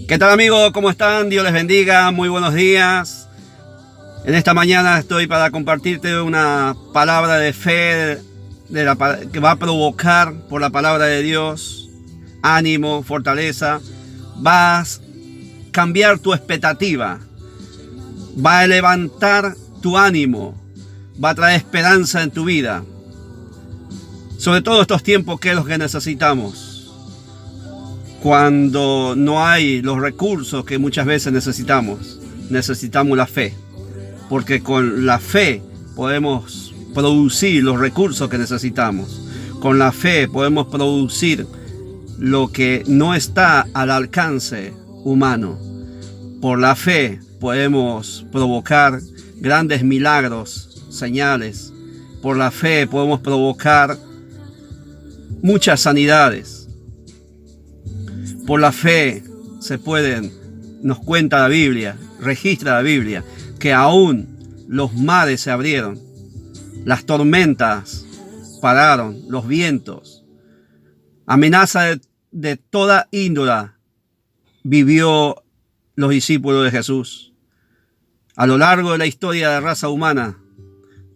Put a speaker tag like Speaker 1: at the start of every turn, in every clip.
Speaker 1: ¿Qué tal, amigos? ¿Cómo están? Dios les bendiga, muy buenos días. En esta mañana estoy para compartirte una palabra de fe que va a provocar por la palabra de Dios ánimo, fortaleza. Vas a cambiar tu expectativa, va a levantar tu ánimo, va a traer esperanza en tu vida. Sobre todo estos tiempos que es lo que necesitamos. Cuando no hay los recursos que muchas veces necesitamos la fe. Porque con la fe podemos producir los recursos que necesitamos. Con la fe podemos producir lo que no está al alcance humano. Por la fe podemos provocar grandes milagros, señales. Por la fe podemos provocar muchas sanidades. Por la fe nos cuenta la Biblia, registra la Biblia, que aún los mares se abrieron, las tormentas pararon, los vientos, amenaza de toda índole vivió los discípulos de Jesús. A lo largo de la historia de la raza humana,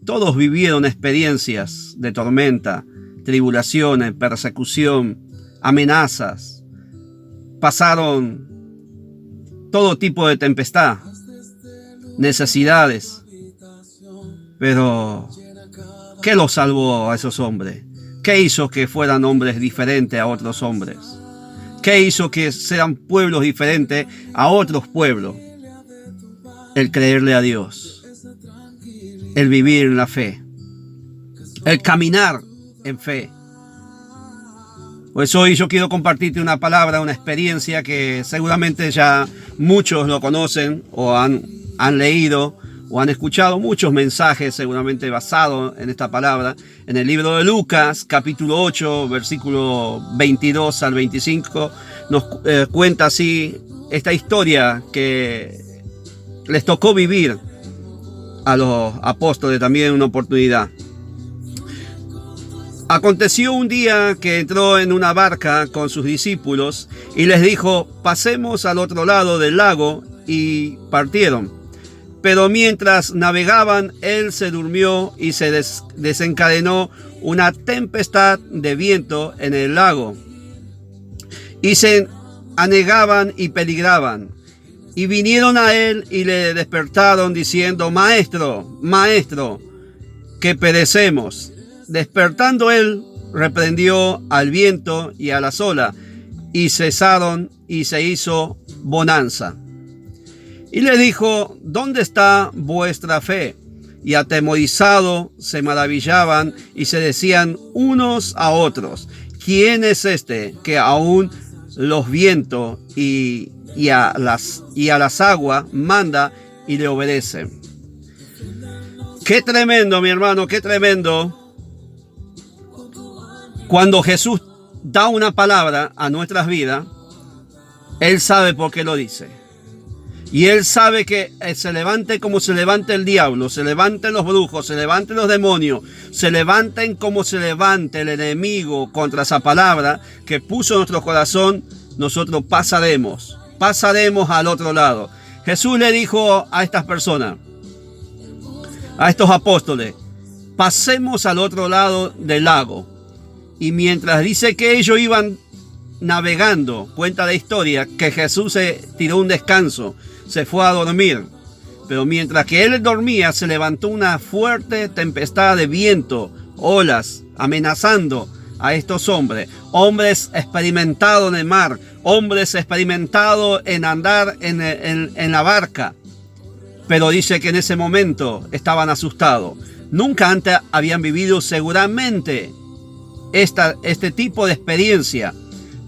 Speaker 1: todos vivieron experiencias de tormenta, tribulaciones, persecución, amenazas. Pasaron todo tipo de tempestad, necesidades. Pero, ¿qué los salvó a esos hombres? ¿Qué hizo que fueran hombres diferentes a otros hombres? ¿Qué hizo que sean pueblos diferentes a otros pueblos? El creerle a Dios, el vivir en la fe, el caminar en fe. Pues hoy yo quiero compartirte una palabra, una experiencia que seguramente ya muchos lo conocen o han leído o han escuchado muchos mensajes seguramente basados en esta palabra. En el libro de Lucas, capítulo 8, versículo 22 al 25, nos cuenta así esta historia que les tocó vivir a los apóstoles también en una oportunidad. Aconteció un día que entró en una barca con sus discípulos y les dijo: pasemos al otro lado del lago, y partieron. Pero mientras navegaban, él se durmió y se desencadenó una tempestad de viento en el lago, y se anegaban y peligraban. Y vinieron a él y le despertaron diciendo: Maestro, Maestro, que perecemos. Despertando él, reprendió al viento y a la ola, y cesaron, y se hizo bonanza. Y le dijo: ¿dónde está vuestra fe? Y atemorizados se maravillaban y se decían unos a otros: ¿quién es este que aún los vientos y a las aguas manda y le obedecen? Qué tremendo, mi hermano, qué tremendo. Cuando Jesús da una palabra a nuestras vidas, Él sabe por qué lo dice. Y Él sabe que se levante como se levante el diablo, se levanten los brujos, se levanten los demonios, se levanten como se levante el enemigo contra esa palabra que puso en nuestro corazón, nosotros pasaremos al otro lado. Jesús le dijo a estas personas, a estos apóstoles: pasemos al otro lado del lago. Y mientras dice que ellos iban navegando, cuenta la historia que Jesús se tiró un descanso, se fue a dormir. Pero mientras que él dormía, se levantó una fuerte tempestad de viento, olas, amenazando a estos hombres. Hombres experimentados en el mar, hombres experimentados en andar en la barca. Pero dice que en ese momento estaban asustados. Nunca antes habían vivido seguramente este tipo de experiencia,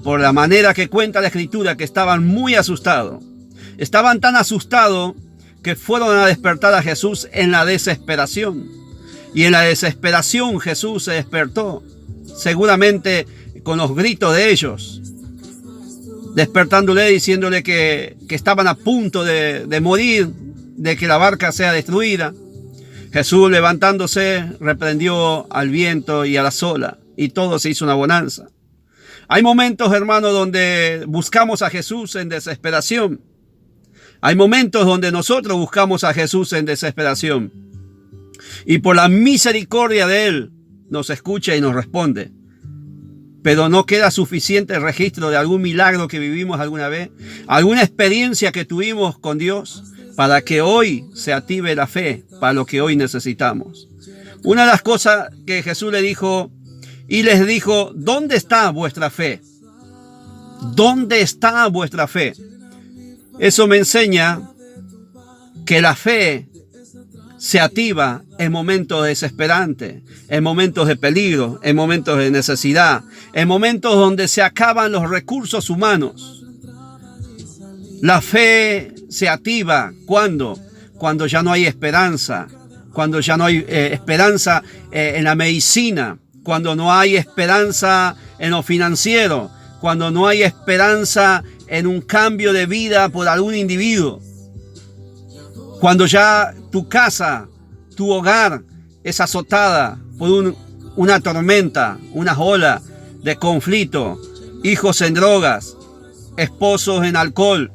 Speaker 1: por la manera que cuenta la Escritura, que estaban muy asustados. Estaban tan asustados que fueron a despertar a Jesús en la desesperación. Y en la desesperación Jesús se despertó, seguramente con los gritos de ellos, despertándole, diciéndole que estaban a punto de morir, de que la barca sea destruida. Jesús, levantándose, reprendió al viento y a la ola, y todo se hizo una bonanza. Hay momentos, hermanos, donde buscamos a Jesús en desesperación. Hay momentos donde nosotros buscamos a Jesús en desesperación. Y por la misericordia de Él nos escucha y nos responde. Pero no queda suficiente registro de algún milagro que vivimos alguna vez, alguna experiencia que tuvimos con Dios, para que hoy se active la fe para lo que hoy necesitamos. Una de las cosas que Jesús le dijo, y les dijo, ¿dónde está vuestra fe? ¿Dónde está vuestra fe? Eso me enseña que la fe se activa en momentos desesperantes, en momentos de peligro, en momentos de necesidad, en momentos donde se acaban los recursos humanos. La fe se activa cuando ya no hay esperanza, cuando ya no hay esperanza en la medicina, cuando no hay esperanza en lo financiero, cuando no hay esperanza en un cambio de vida por algún individuo, cuando ya tu casa, tu hogar es azotada por una tormenta, una ola de conflicto, hijos en drogas, esposos en alcohol,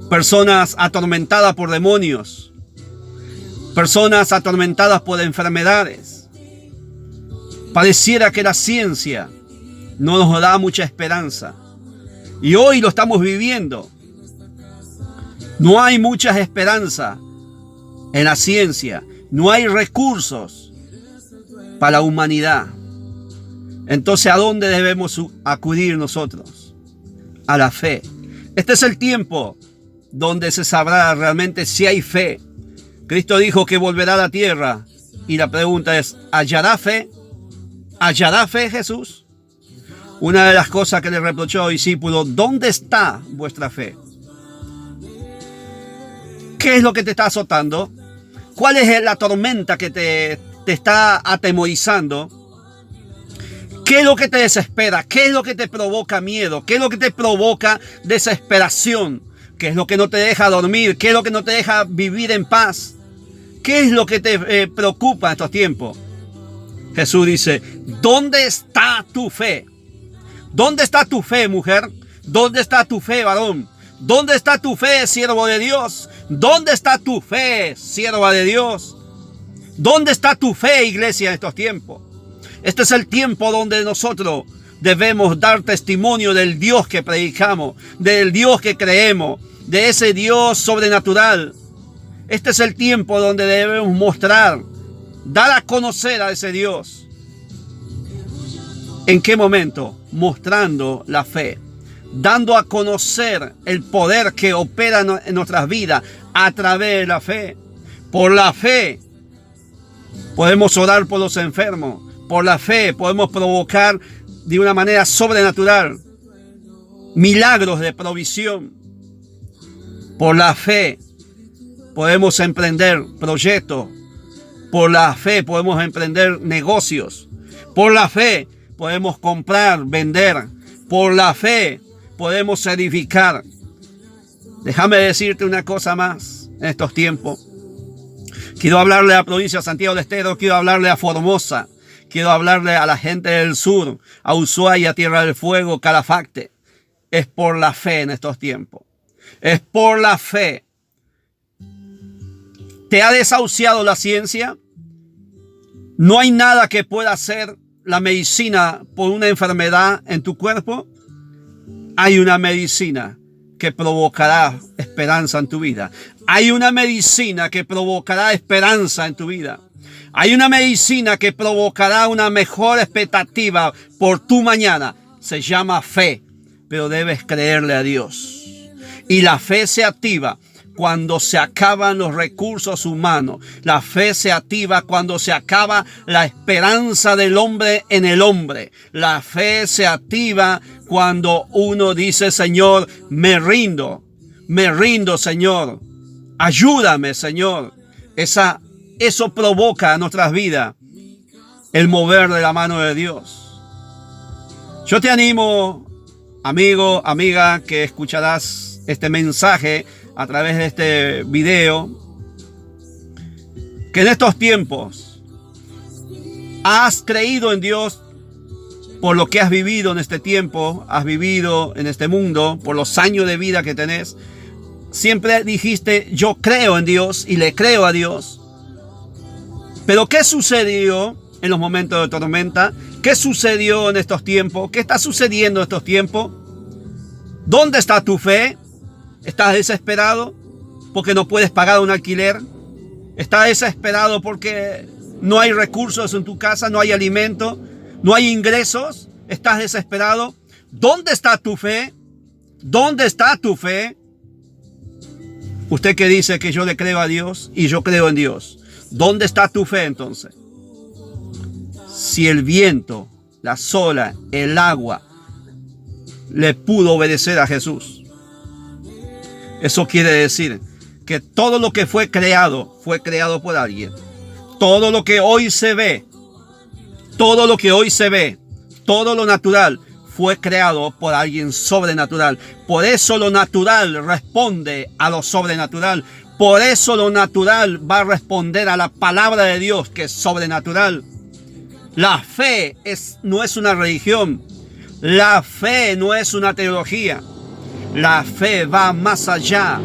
Speaker 1: personas atormentadas por demonios, personas atormentadas por enfermedades. Pareciera que la ciencia no nos da mucha esperanza. Y hoy lo estamos viviendo. No hay mucha esperanza en la ciencia. No hay recursos para la humanidad. Entonces, ¿a dónde debemos acudir nosotros? A la fe. Este es el tiempo donde se sabrá realmente si hay fe. Cristo dijo que volverá a la tierra. Y la pregunta es, ¿hallará fe? ¿Hallará fe Jesús? Una de las cosas que le reprochó a los discípulos, ¿dónde está vuestra fe? ¿Qué es lo que te está azotando? ¿Cuál es la tormenta que te está atemorizando? ¿Qué es lo que te desespera? ¿Qué es lo que te provoca miedo? ¿Qué es lo que te provoca desesperación? ¿Qué es lo que no te deja dormir? ¿Qué es lo que no te deja vivir en paz? ¿Qué es lo que te preocupa en estos tiempos? Jesús dice, ¿dónde está tu fe? ¿Dónde está tu fe, mujer? ¿Dónde está tu fe, varón? ¿Dónde está tu fe, siervo de Dios? ¿Dónde está tu fe, sierva de Dios? ¿Dónde está tu fe, iglesia, en estos tiempos? Este es el tiempo donde nosotros debemos dar testimonio del Dios que predicamos, del Dios que creemos, de ese Dios sobrenatural. Este es el tiempo donde debemos mostrar, dar a conocer a ese Dios. ¿En qué momento? Mostrando la fe, dando a conocer el poder que opera en nuestras vidas a través de la fe. Por la fe podemos orar por los enfermos. Por la fe podemos provocar de una manera sobrenatural milagros de provisión. Por la fe podemos emprender proyectos. Por la fe podemos emprender negocios. Por la fe podemos comprar, vender. Por la fe podemos edificar. Déjame decirte una cosa más en estos tiempos. Quiero hablarle a la provincia de Santiago del Estero, quiero hablarle a Formosa, quiero hablarle a la gente del sur, a Ushuaia, Tierra del Fuego, Calafate. Es por la fe en estos tiempos. Es por la fe. ¿Te ha desahuciado la ciencia? ¿No hay nada que pueda hacer la medicina por una enfermedad en tu cuerpo? Hay una medicina que provocará esperanza en tu vida. Hay una medicina que provocará esperanza en tu vida. Hay una medicina que provocará una mejor expectativa por tu mañana. Se llama fe, pero debes creerle a Dios. Y la fe se activa cuando se acaban los recursos humanos. La fe se activa cuando se acaba la esperanza del hombre en el hombre. La fe se activa cuando uno dice, Señor, me rindo, Señor. Ayúdame, Señor. Eso provoca en nuestras vidas el mover de la mano de Dios. Yo te animo, amigo, amiga, que escucharás este mensaje a través de este video, que en estos tiempos has creído en Dios, por lo que has vivido en este tiempo, has vivido en este mundo, por los años de vida que tenés. Siempre dijiste, yo creo en Dios y le creo a Dios. Pero ¿qué sucedió en los momentos de tormenta? ¿Qué sucedió en estos tiempos? ¿Qué está sucediendo en estos tiempos? ¿Dónde está tu fe? ¿Estás desesperado porque no puedes pagar un alquiler? ¿Estás desesperado porque no hay recursos en tu casa, no hay alimento, no hay ingresos? ¿Estás desesperado? ¿Dónde está tu fe? ¿Dónde está tu fe? Usted que dice que yo le creo a Dios y yo creo en Dios. ¿Dónde está tu fe entonces? Si el viento, la ola, el agua le pudo obedecer a Jesús. Eso quiere decir que todo lo que fue creado por alguien. Todo lo que hoy se ve, todo lo natural fue creado por alguien sobrenatural. Por eso lo natural responde a lo sobrenatural. Por eso lo natural va a responder a la palabra de Dios, que es sobrenatural. La fe no es una religión. La fe no es una teología. La fe va más allá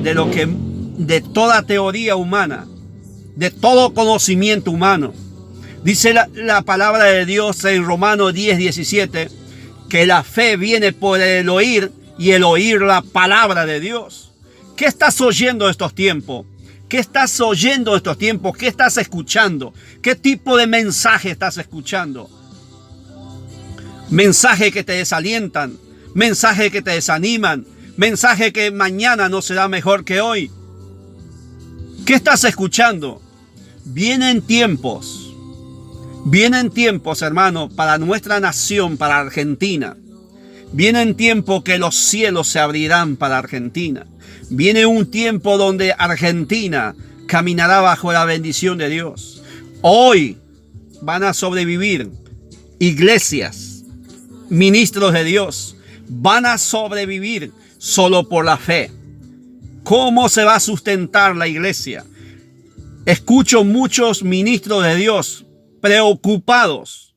Speaker 1: de toda teoría humana, de todo conocimiento humano. Dice la palabra de Dios en Romanos 10:17, que la fe viene por el oír y el oír la palabra de Dios. ¿Qué estás oyendo estos tiempos? ¿Qué estás oyendo estos tiempos? ¿Qué estás escuchando? ¿Qué tipo de mensaje estás escuchando? Mensajes que te desalientan, mensajes que te desaniman, mensajes que mañana no será mejor que hoy. ¿Qué estás escuchando? Vienen tiempos, hermano, para nuestra nación, para Argentina. Vienen tiempos que los cielos se abrirán para Argentina. Viene un tiempo donde Argentina caminará bajo la bendición de Dios. Hoy van a sobrevivir iglesias, ministros de Dios. Van a sobrevivir solo por la fe. ¿Cómo se va a sustentar la iglesia? Escucho muchos ministros de Dios preocupados.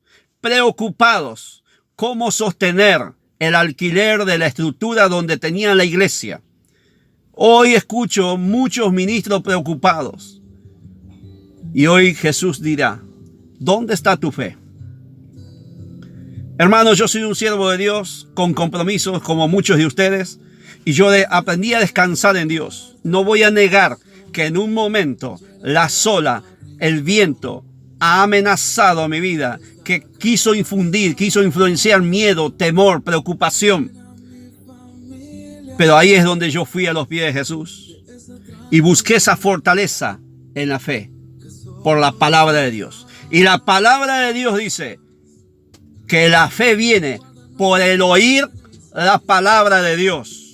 Speaker 1: ¿Cómo sostener el alquiler de la estructura donde tenían la iglesia? Hoy escucho muchos ministros preocupados. Y hoy Jesús dirá, ¿dónde está tu fe? Hermanos, yo soy un siervo de Dios con compromisos como muchos de ustedes. Y yo aprendí a descansar en Dios. No voy a negar que en un momento la ola, el viento ha amenazado a mi vida, que quiso influenciar miedo, temor, preocupación. Pero ahí es donde yo fui a los pies de Jesús y busqué esa fortaleza en la fe por la palabra de Dios. Y la palabra de Dios dice que la fe viene por el oír la palabra de Dios.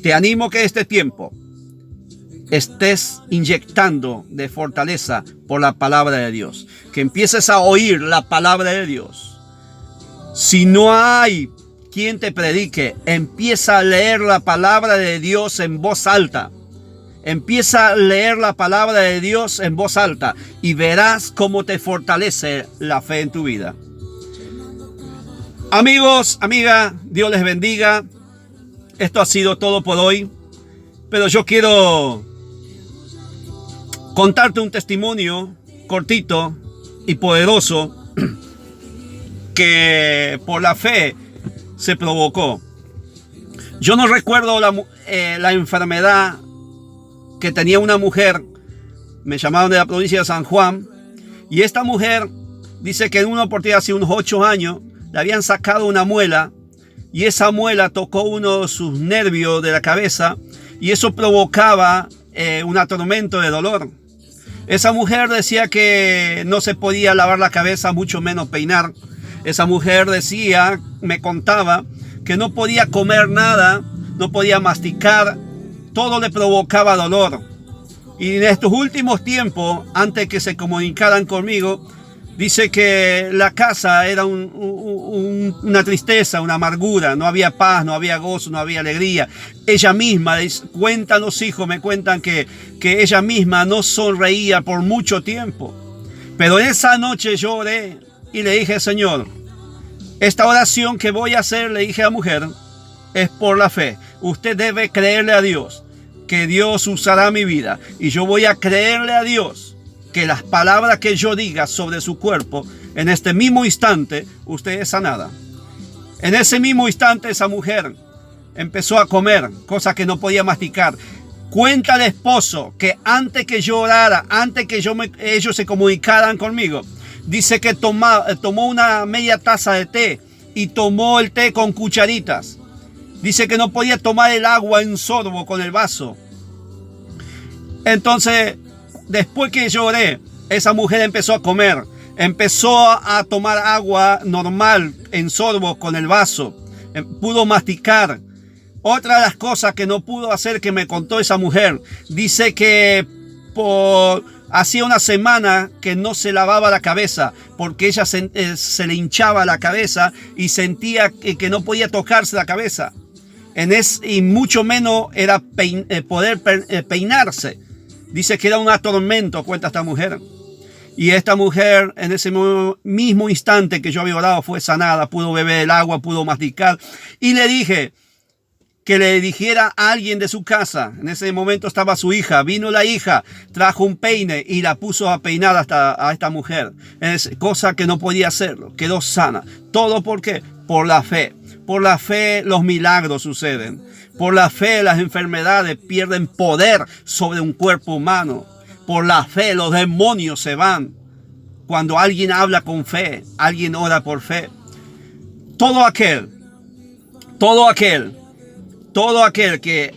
Speaker 1: Te animo que este tiempo estés inyectando de fortaleza por la palabra de Dios. Que empieces a oír la palabra de Dios. Si no hay quien te predique, empieza a leer la palabra de Dios en voz alta. Empieza a leer la palabra de Dios en voz alta y verás cómo te fortalece la fe en tu vida. Amigos, amigas, Dios les bendiga. Esto ha sido todo por hoy, pero yo quiero contarte un testimonio cortito y poderoso que por la fe se provocó. Yo no recuerdo la enfermedad que tenía una mujer, me llamaron de la provincia de San Juan, y esta mujer dice que en una oportunidad hace unos 8 años le habían sacado una muela, y esa muela tocó uno de sus nervios de la cabeza y eso provocaba un atormento de dolor. Esa mujer decía que no se podía lavar la cabeza, mucho menos peinar. Esa mujer decía, me contaba, que no podía comer nada, no podía masticar, todo le provocaba dolor. Y en estos últimos tiempos, antes que se comunicaran conmigo, dice que la casa era una tristeza, una amargura, no había paz, no había gozo, no había alegría. Ella misma, cuentan los hijos, me cuentan que ella misma no sonreía por mucho tiempo. Pero esa noche lloré y le dije, Señor, Esta oración que voy a hacer, le dije a la mujer, es por la fe. Usted debe creerle a Dios que Dios usará mi vida. Y yo voy a creerle a Dios que las palabras que yo diga sobre su cuerpo, en este mismo instante, usted es sanada. En ese mismo instante, esa mujer empezó a comer, cosa que no podía masticar. Cuenta el esposo que antes que yo orara, antes que ellos se comunicaran conmigo, dice que tomó una media taza de té y tomó el té con cucharitas. Dice que no podía tomar el agua en sorbo con el vaso. Entonces, después que yo oré, esa mujer empezó a comer. Empezó a tomar agua normal en sorbo con el vaso. Pudo masticar. Otra de las cosas que no pudo hacer, que me contó esa mujer, dice que hacía una semana que no se lavaba la cabeza porque ella se le hinchaba la cabeza y sentía que no podía tocarse la cabeza. Y mucho menos era poder peinarse. Dice que era un atormento, cuenta esta mujer. Y esta mujer, en ese mismo instante que yo había orado, fue sanada, pudo beber el agua, pudo masticar. Y le dije que le dijera a alguien de su casa. En ese momento estaba su hija. Vino la hija, trajo un peine y la puso a peinar a esta mujer. Es cosa que no podía hacerlo. Quedó sana. ¿Todo por qué? Por la fe. Por la fe los milagros suceden. Por la fe las enfermedades pierden poder sobre un cuerpo humano. Por la fe los demonios se van. Cuando alguien habla con fe, alguien ora por fe. Todo aquel que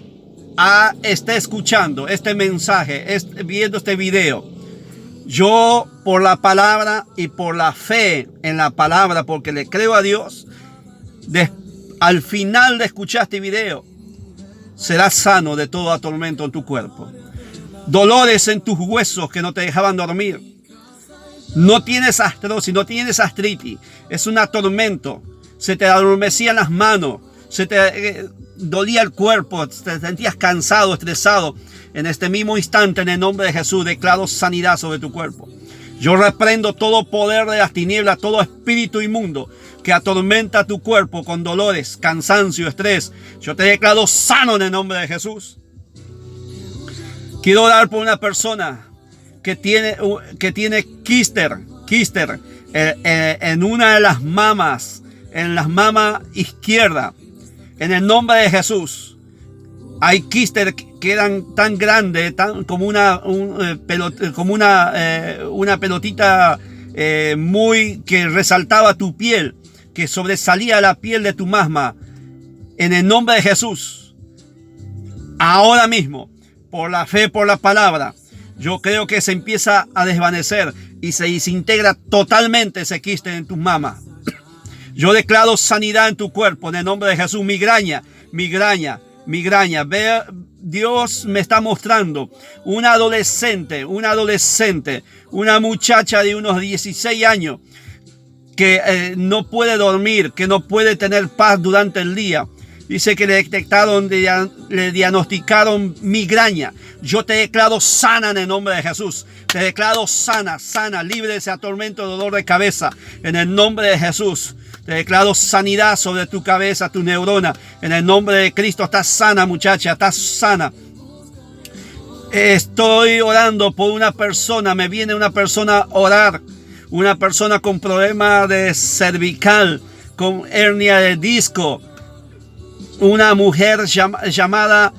Speaker 1: esté escuchando este mensaje, viendo este video, yo por la palabra y por la fe en la palabra, porque le creo a Dios, al final de escuchar este video, serás sano de todo atormento en tu cuerpo. Dolores en tus huesos que no te dejaban dormir. No tienes artrosis, no tienes artritis. Es un atormento. Se te adormecían las manos. Se te dolía el cuerpo. Te sentías cansado, estresado. En este mismo instante, en el nombre de Jesús, declaro sanidad sobre tu cuerpo. Yo reprendo todo poder de las tinieblas, todo espíritu inmundo que atormenta tu cuerpo con dolores, cansancio, estrés. Yo te declaro sano en el nombre de Jesús. Quiero orar por una persona que tiene quíster en una de las mamas, en las mamas izquierda. En el nombre de Jesús. Hay quíster que eran tan grandes, como una pelotita que resaltaba tu piel, que sobresalía la piel de tu mama. En el nombre de Jesús, ahora mismo, por la fe, por la palabra, yo creo que se empieza a desvanecer y se desintegra totalmente ese quiste en tus mamas. Yo declaro sanidad en tu cuerpo en el nombre de Jesús. Migraña. Dios me está mostrando una adolescente, una muchacha de unos 16 años que no puede dormir, que no puede tener paz durante el día. Dice que le diagnosticaron migraña. Yo te declaro sana en el nombre de Jesús. Te declaro sana, libre de ese atormento, dolor de cabeza. En el nombre de Jesús. Te declaro sanidad sobre tu cabeza, tu neurona. En el nombre de Cristo, estás sana, muchacha, estás sana. Estoy orando por una persona. Me viene una persona a orar. Una persona con problema de cervical, con hernia de disco. Una mujer llamada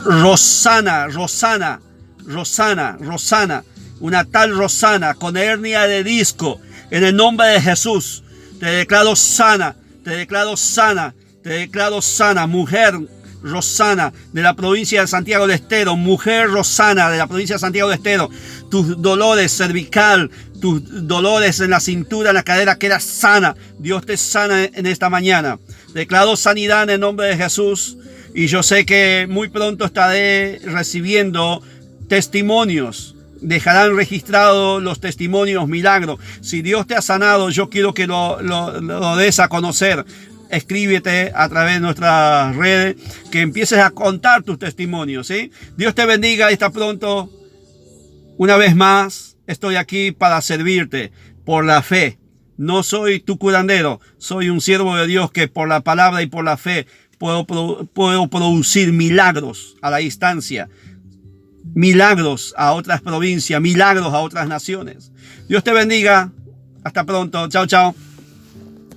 Speaker 1: Rosana. Una tal Rosana con hernia de disco. En el nombre de Jesús, te declaro sana. Mujer Rosana de la provincia de Santiago del Estero. Mujer Rosana de la provincia de Santiago del Estero. Tus dolores cervical, tus dolores en la cintura, en la cadera, queda sana. Dios te sana en esta mañana. Declaro sanidad en el nombre de Jesús. Y yo sé que muy pronto estaré recibiendo testimonios. Dejarán registrados los testimonios, milagros. Si Dios te ha sanado, yo quiero que lo des a conocer. Escríbete a través de nuestras redes, que empieces a contar tus testimonios, ¿sí? Dios te bendiga y hasta pronto. Una vez más, estoy aquí para servirte por la fe. No soy tu curandero, soy un siervo de Dios que por la palabra y por la fe puedo producir milagros a la distancia, milagros a otras provincias, milagros a otras naciones. Dios te bendiga. Hasta pronto. Chao, chao.